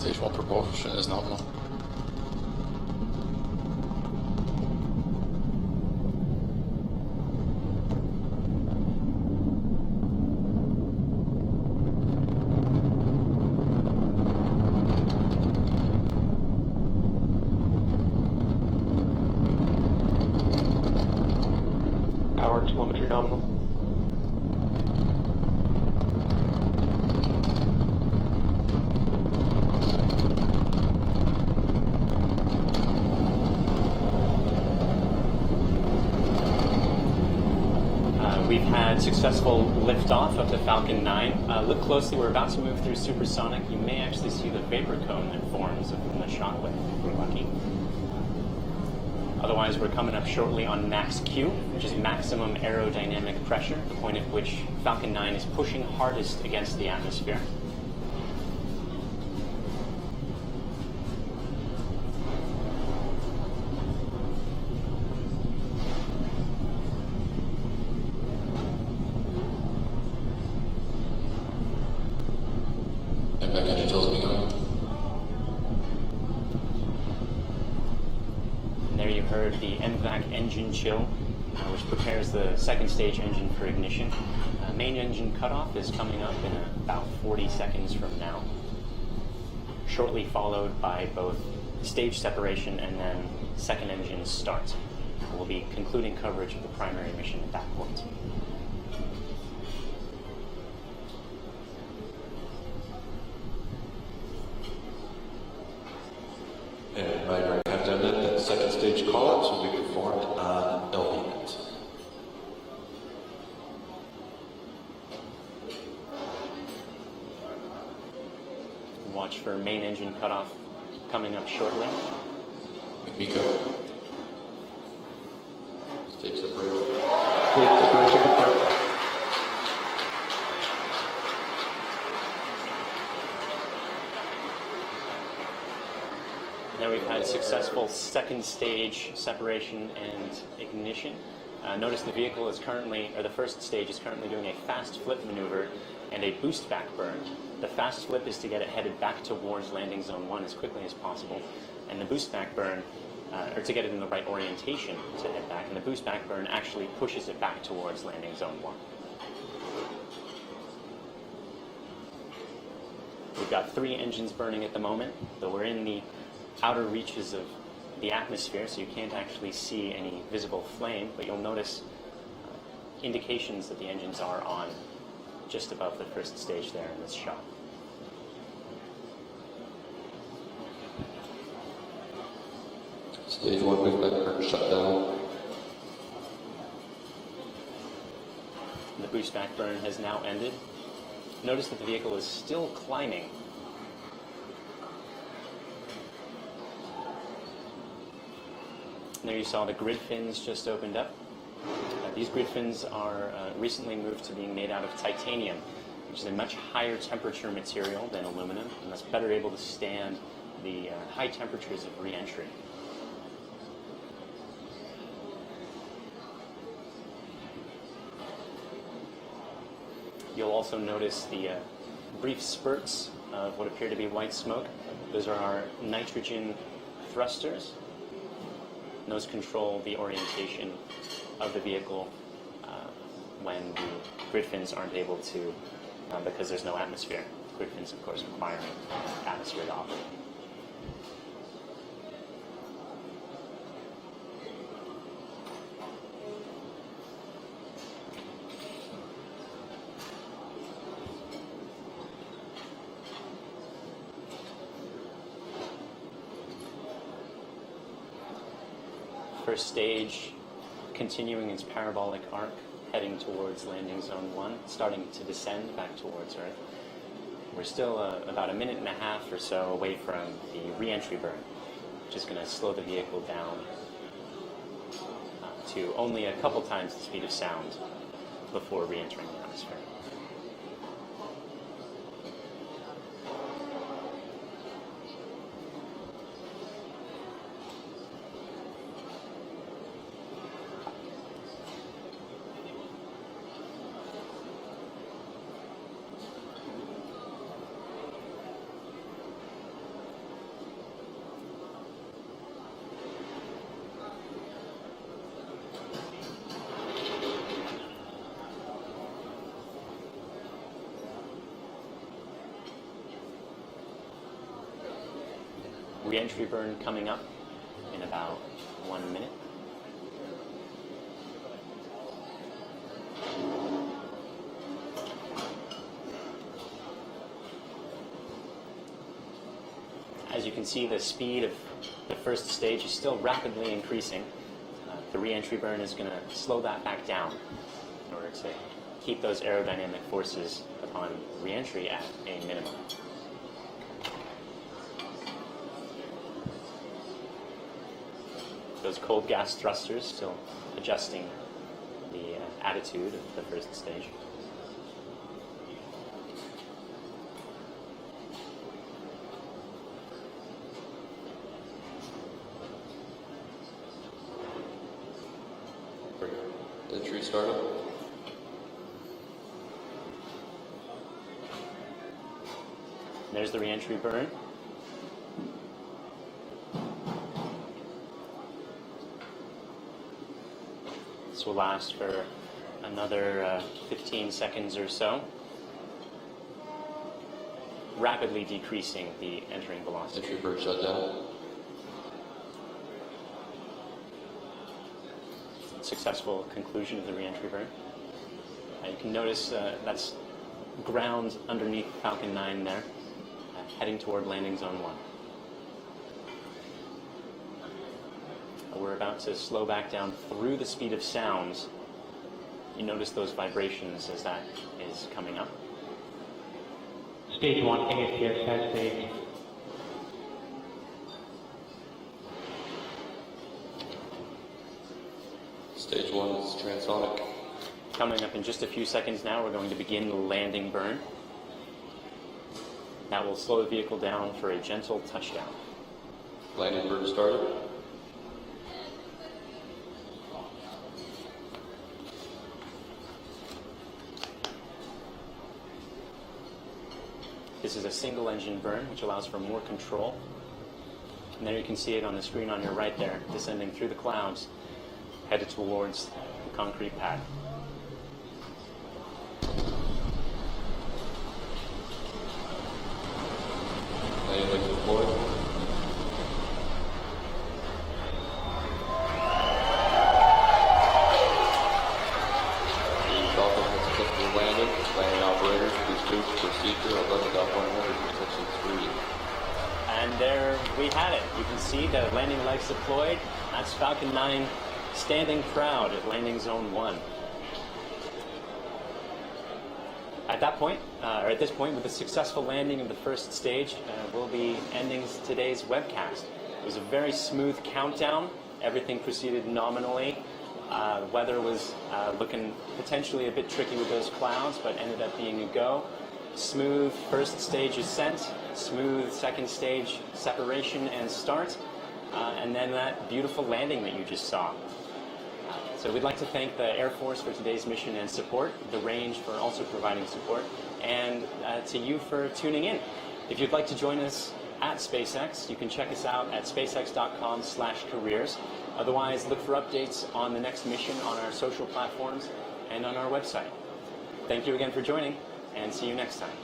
Stage 1 propulsion is nominal. Power telemetry nominal. We've had successful liftoff of the Falcon 9. Look closely, we're about to move through supersonic. You may actually see the vapor cone that forms from the shockwave, if we're lucky. Otherwise, we're coming up shortly on max Q, which is maximum aerodynamic pressure, the point at which Falcon 9 is pushing hardest against the atmosphere. Heard the MVAC engine chill, which prepares the second stage engine for ignition. Main engine cutoff is coming up in about 40 seconds from now, shortly followed by both stage separation and then second engine start. We'll be concluding coverage of the primary mission at that point. And right, I have done that. Second stage call-outs will be performed on LV units. Watch for main engine cutoff coming up shortly. Miko. Stage separation. Stage separation confirmed. Now we've had successful second stage separation and ignition. Notice the vehicle is currently, or the first stage is currently doing a fast flip maneuver and a boost back burn. The fast flip is to get it headed back towards landing zone 1 as quickly as possible, and the boost back burn, or to get it in the right orientation to head back, and the boost back burn actually pushes it back towards landing zone 1. We've got 3 engines burning at the moment, though we're in the outer reaches of the atmosphere, so you can't actually see any visible flame, but you'll notice indications that the engines are on just above the first stage there in this shot. Stage 1 boost back burn shut down. The boost back burn has now ended. Notice that the vehicle is still climbing. There you saw the grid fins just opened up. These grid fins are recently moved to being made out of titanium, which is a much higher temperature material than aluminum, and that's better able to stand the high temperatures of re-entry. You'll also notice the brief spurts of what appear to be white smoke. Those are our nitrogen thrusters. Those control the orientation of the vehicle when the grid fins aren't able to, because there's no atmosphere. Grid fins, of course, require atmosphere to operate. First stage continuing its parabolic arc, heading towards landing zone 1, starting to descend back towards Earth. We're still about a minute and a half or so away from the re-entry burn, which is going to slow the vehicle down to only a couple times the speed of sound before re-entering the atmosphere. re-entry burn coming up in about 1 minute. As you can see, the speed of the first stage is still rapidly increasing. The re-entry burn is going to slow that back down in order to keep those aerodynamic forces upon re-entry at a minimum. Those cold gas thrusters still adjusting the attitude of the first stage. Entry startup. There's the re-entry burn. This will last for another 15 seconds or so, rapidly decreasing the entering velocity. Entry burn shut down. Successful conclusion of the re-entry burn. You can notice that's ground underneath Falcon 9 there, heading toward landing zone 1. We're about to slow back down through the speed of sound. You notice those vibrations as that is coming up. Stage 1 ASETS has staged. Stage 1 is transonic. Coming up in just a few seconds now, we're going to begin the landing burn. That will slow the vehicle down for a gentle touchdown. Landing burn started. This is a single engine burn, which allows for more control. And there you can see it on the screen on your right there, descending through the clouds, headed towards the concrete pad. Landing legs deployed. The Falcon has successfully landed. Landing operators, please move to procedure 11.100 section 3. And there we had it. You can see the landing legs deployed. That's Falcon 9 standing proud at landing zone 1. At that point, or at this point, with the successful landing of the first stage, we'll be ending today's webcast. It was a very smooth countdown. Everything proceeded nominally. The weather was looking potentially a bit tricky with those clouds, but ended up being a go. Smooth first stage ascent, smooth second stage separation and start, and then that beautiful landing that you just saw. So we'd like to thank the Air Force for today's mission and support, the range for also providing support, and to you for tuning in. If you'd like to join us at SpaceX, you can check us out at spacex.com/careers. Otherwise, look for updates on the next mission on our social platforms and on our website. Thank you again for joining, and see you next time.